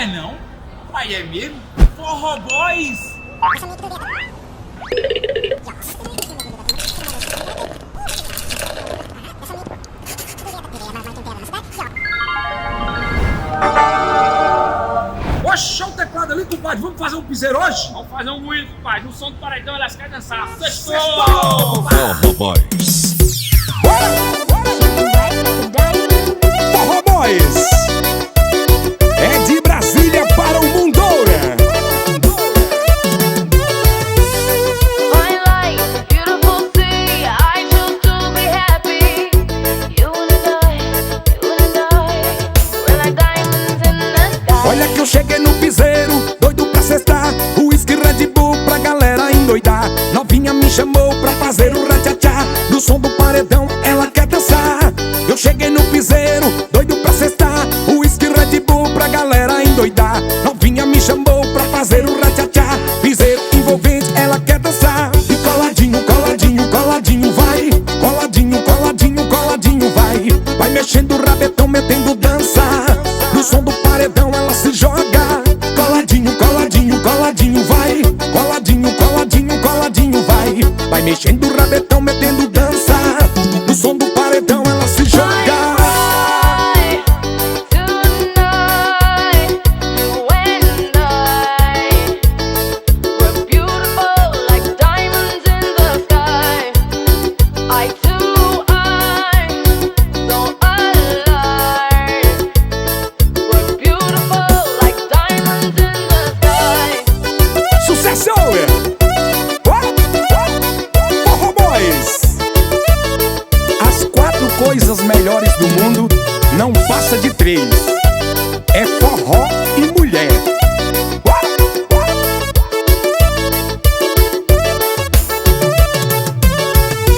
é não? Pai, é mesmo? Forro Boys! Oxe, o teclado ali, compadre. Vamos fazer um piseiro hoje? Vamos fazer um moído, compadre. No som do paredão, elas querem dançar. Sextou! Forro Boys. Forro Boys. É de Brasília para o mundo. Olha que eu cheguei no piseiro, doido pra cestar, uísque Red Bull pra galera endoidar. Novinha me chamou pra fazer o ratchachá, no som do paredão ela quer dançar. Eu cheguei no piseiro, doido pra cestar, uísque Red Bull pra galera endoidar. Novinha me chamou pra fazer o ratchachá, piseiro envolvente ela quer dançar. E coladinho, coladinho, coladinho vai, coladinho, coladinho, coladinho vai. Vai mexendo o rabetão, metendo dança, no som do paredão ela se joga. Coladinho, coladinho, coladinho vai, coladinho, coladinho, coladinho vai. Vai mexendo o rabetão, metendo dança, no som do paredão ela se joga. Forro Boys. As 4 coisas melhores do mundo não passa de 3. É forró e mulher.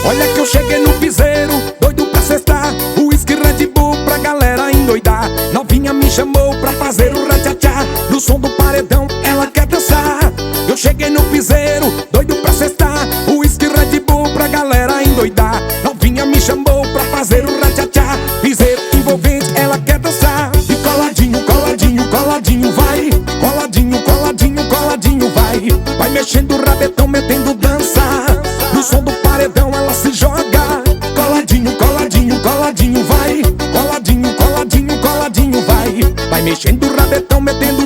Olha que eu cheguei no piseiro, doido pra cestar, uísque Red Bull pra galera endoidar. Novinha me chamou pra fazer o ratchachá, no som do paredão ela quer dançar. Eu cheguei no piseiro, doido pra cestar, uísque Red Bull pra galera endoidar. Novinha me chamou pra fazer o ratchachá, piseiro envolvente ela quer dançar. E coladinho, coladinho, coladinho vai, coladinho, coladinho, coladinho vai. Vai mexendo o rabetão, metendo dança, no som do paredão ela se joga. Coladinho, coladinho, coladinho vai, coladinho, coladinho, coladinho vai. Vai mexendo o rabetão, metendo